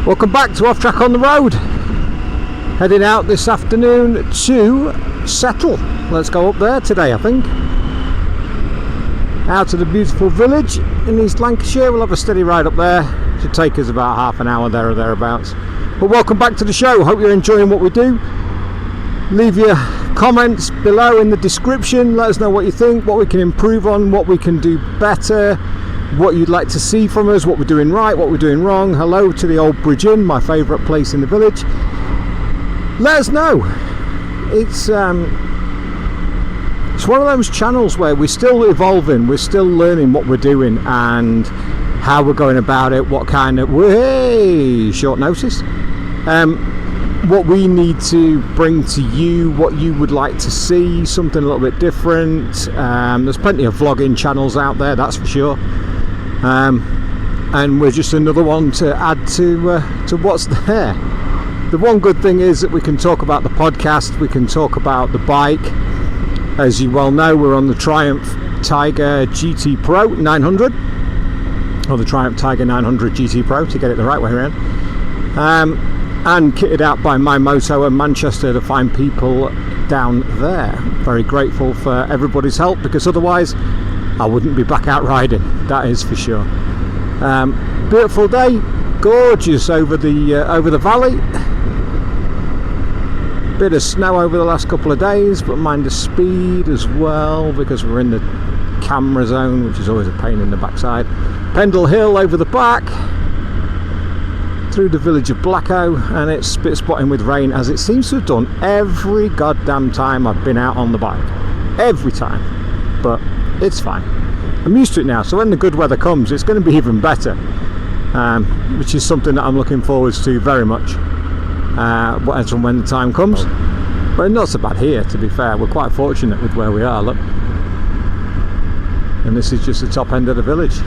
Welcome back to Off Track on the Road. Heading out this afternoon to Settle. Let's go up there today, I think. Out to the beautiful village in East Lancashire. We'll have a steady ride up there. Should take us about half an hour there or thereabouts. But welcome back to the show. Hope you're enjoying what we do. Leave your comments below in the description. Let us know what you think, what we can improve on, what we can do better, what you'd like to see from us, what we're doing right, what we're doing wrong. Hello to the Old Bridge Inn, my favourite place in the village. Let us know. It's one of those channels where we're still evolving, we're still learning what we're doing and how we're going about it, what kind of short notice, what we need to bring to you, what you would like to see, something a little bit different. There's plenty of vlogging channels out there, that's for sure. And we're just another one to add to what's there. The one good thing is that we can talk about the podcast, we can talk about the bike. As you well know, we're on the Triumph Tiger GT Pro 900, or the Triumph Tiger 900 GT Pro to get it the right way around, and kitted out by My Moto in Manchester, the fine people down there. Very grateful for everybody's help, because otherwise I wouldn't be back out riding, that is for sure. Beautiful day, gorgeous over the valley. Bit of snow over the last couple of days, but mind the speed as well, because we're in the camera zone, which is always a pain in the backside. Pendle Hill over the back, through the village of Blacko, and it's spit spotting with rain, as it seems to have done every goddamn time I've been out on the bike. Every time. But it's fine. I'm used to it now, so when the good weather comes, it's going to be even better, which is something that I'm looking forward to very much, as and when the time comes. But not so bad here, to be fair. We're quite fortunate with where we are, look. And this is just the top end of the village.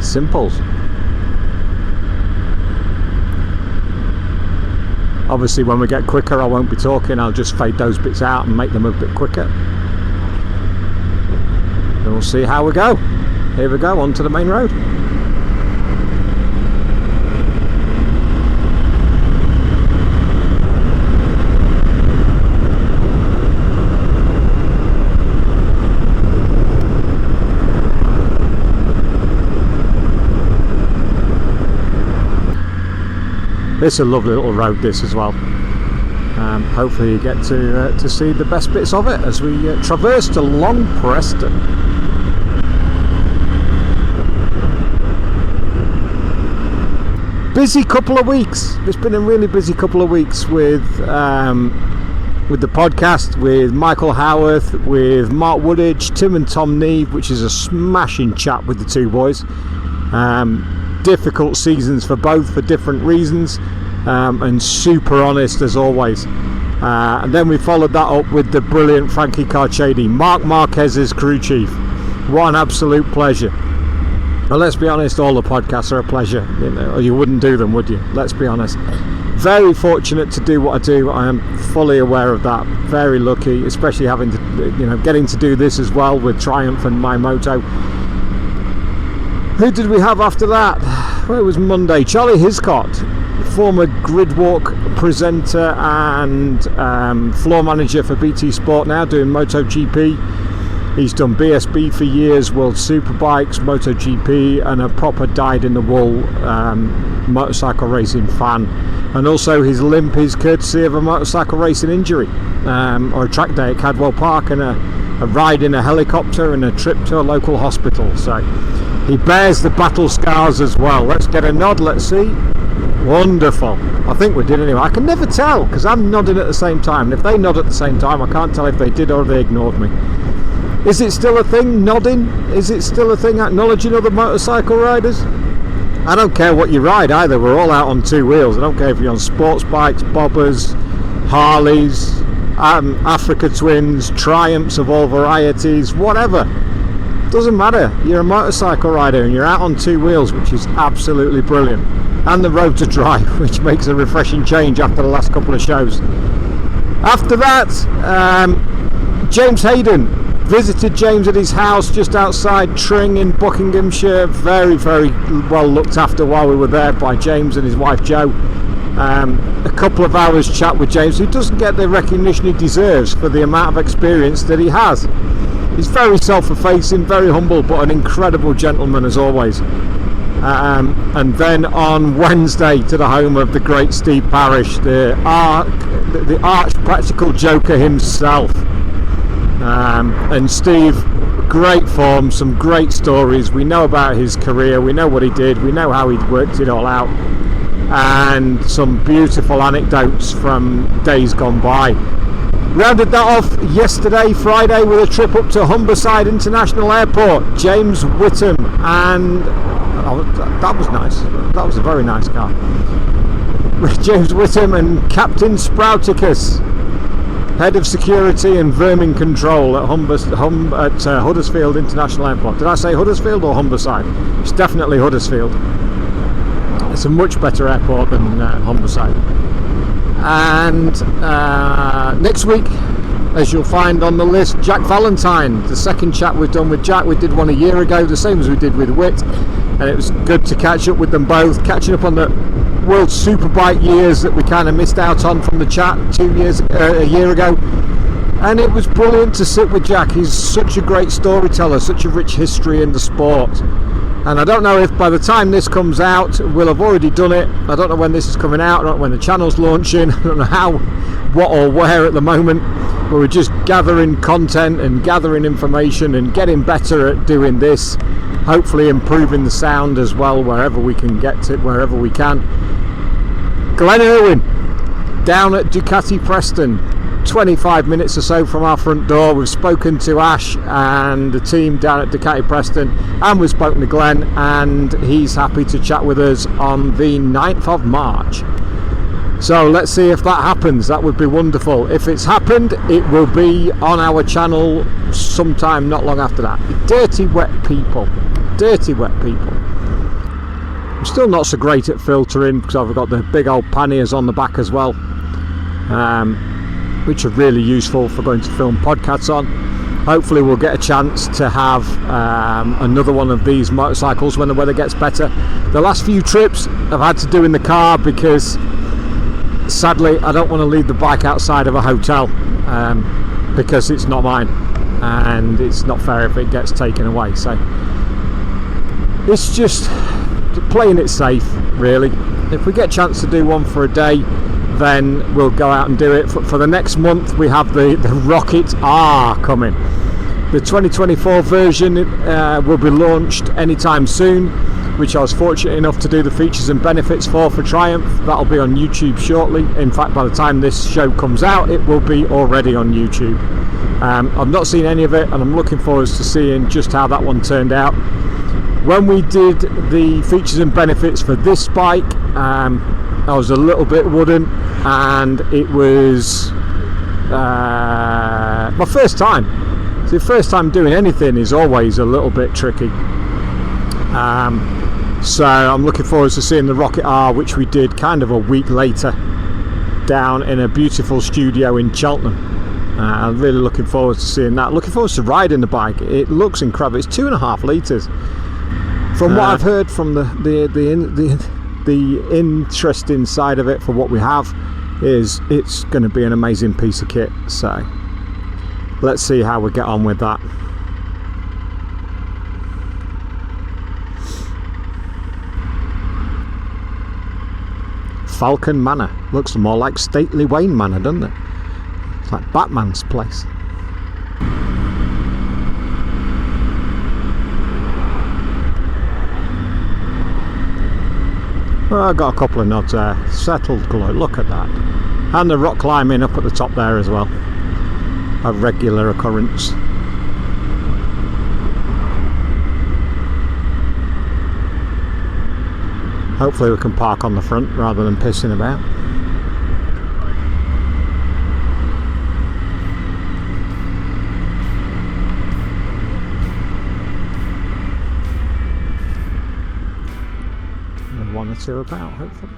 Simples. Obviously when we get quicker I won't be talking, I'll just fade those bits out and make them a bit quicker. And we'll see how we go. Here we go, onto the main road. It's a lovely little road, this as well. Hopefully you get to see the best bits of it as we traverse to Long Preston. Busy couple of weeks. It's been a really busy couple of weeks with the podcast, with Michael Howarth, with Mark Woodage, Tim and Tom Neve, which is a smashing chat with the two boys. Difficult seasons for both, for different reasons, and super honest as always. And then we followed that up with the brilliant Frankie Carchedi, Mark Marquez's crew chief. What an absolute pleasure. Well, let's be honest, all the podcasts are a pleasure, you know, or you wouldn't do them, would you? Let's be honest. Very fortunate to do what I do. I am fully aware of that. Very lucky, especially having to, getting to do this as well with Triumph and My Moto. Who did we have after that? Well, it was Monday. Charlie Hiscott, former Gridwalk presenter and floor manager for BT Sport, now doing MotoGP. He's done BSB for years, World Superbikes, MotoGP, and a proper dyed-in-the-wool motorcycle racing fan. And also his limp is courtesy of a motorcycle racing injury, or a track day at Cadwell Park, and a ride in a helicopter and a trip to a local hospital. So he bears the battle scars as well. Let's get a nod, let's see. Wonderful. I think we did anyway. I can never tell because I'm nodding at the same time. And if they nod at the same time, I can't tell if they did or they ignored me. Is it still a thing, nodding? Is it still a thing, acknowledging other motorcycle riders? I don't care what you ride either. We're all out on two wheels. I don't care if you're on sports bikes, bobbers, Harleys, Africa Twins, Triumphs of all varieties, whatever. Doesn't matter. You're a motorcycle rider and you're out on two wheels, which is absolutely brilliant. And the road to drive, which makes a refreshing change after the last couple of shows. After that, James Hayden, Visited James at his house just outside Tring in Buckinghamshire. Very, very well looked after while we were there by James and his wife Jo. A couple of hours chat with James, who doesn't get the recognition he deserves for the amount of experience that he has. He's very self-effacing, very humble, but an incredible gentleman as always. And then on Wednesday to the home of the great Steve Parish, the arch practical joker himself. And Steve, great form, some great stories. We know about his career, we know what he did, we know how he worked it all out, and some beautiful anecdotes from days gone by. Rounded that off yesterday, Friday, with a trip up to Humberside International Airport. James Whitham, and that was nice. That was a very nice car. James Whitham and Captain Sprouticus, Head of Security and Vermin Control at Huddersfield International Airport. Did I say Huddersfield or Humberside? It's definitely Huddersfield. It's a much better airport than Humberside. And next week, as you'll find on the list, Jack Valentine. The second chat we've done with Jack, we did one a year ago, the same as we did with Whit, and it was good to catch up with them both, catching up on the World Superbike years that we kind of missed out on from the chat a year ago. And it was brilliant to sit with Jack. He's such a great storyteller, such a rich history in the sport. And I don't know if by the time this comes out we'll have already done it. I don't know when this is coming out, I don't know when the channel's launching, I don't know how, what or where at the moment, but we're just gathering content and gathering information and getting better at doing this, hopefully improving the sound as well wherever we can get to, wherever we can. Glenn Irwin down at Ducati Preston, 25 minutes or so from our front door. We've spoken to Ash and the team down at Ducati Preston, and we've spoken to Glenn, and he's happy to chat with us on the 9th of March. So let's see if that happens. That would be wonderful. If it's happened, it will be on our channel sometime not long after that. Dirty wet people. Dirty wet people. I'm still not so great at filtering because I've got the big old panniers on the back as well, which are really useful for going to film podcasts on. Hopefully we'll get a chance to have another one of these motorcycles when the weather gets better. The last few trips I've had to do in the car because sadly I don't want to leave the bike outside of a hotel because it's not mine and it's not fair if it gets taken away. So it's just playing it safe really. If we get a chance to do one for a day, then we'll go out and do it. For the next month we have the Rocket R coming. The 2024 version will be launched anytime soon, which I was fortunate enough to do the features and benefits for Triumph. That'll be on YouTube shortly. In fact, by the time this show comes out, it will be already on YouTube. I've not seen any of it, and I'm looking forward to seeing just how that one turned out. When we did the features and benefits for this bike, I was a little bit wooden, and it was my first time. So the first time doing anything is always a little bit tricky. So I'm looking forward to seeing the Rocket R, which we did kind of a week later down in a beautiful studio in Cheltenham. I'm really looking forward to seeing that. Looking forward to riding the bike. It looks incredible. It's 2.5 litres. From what I've heard from the interesting side of it, for what we have, is it's going to be an amazing piece of kit. So let's see how we get on with that. Falcon Manor looks more like Stately Wayne Manor, doesn't it? It's like Batman's place. Well, I got a couple of nods there. Settled glow, look at that. And the rock climbing up at the top there as well. A regular occurrence. Hopefully we can park on the front rather than pissing about. One or two about, hopefully.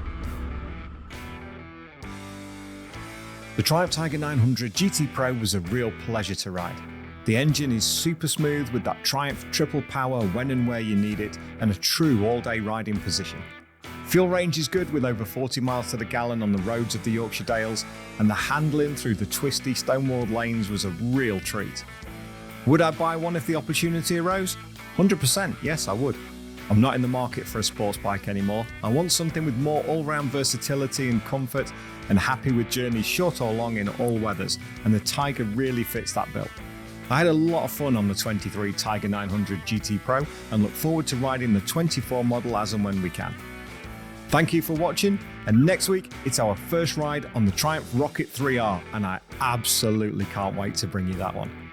The Triumph Tiger 900 GT Pro was a real pleasure to ride. The engine is super smooth with that Triumph triple power when and where you need it, and a true all-day riding position. Fuel range is good with over 40 miles to the gallon on the roads of the Yorkshire Dales, and the handling through the twisty stone-walled lanes was a real treat. Would I buy one if the opportunity arose? 100%, yes I would. I'm not in the market for a sports bike anymore. I want something with more all-round versatility and comfort, and happy with journeys short or long in all weathers, and the Tiger really fits that bill. I had a lot of fun on the 23 Tiger 900 GT Pro and look forward to riding the 24 model as and when we can. Thank you for watching, and next week it's our first ride on the Triumph Rocket 3R, and I absolutely can't wait to bring you that one.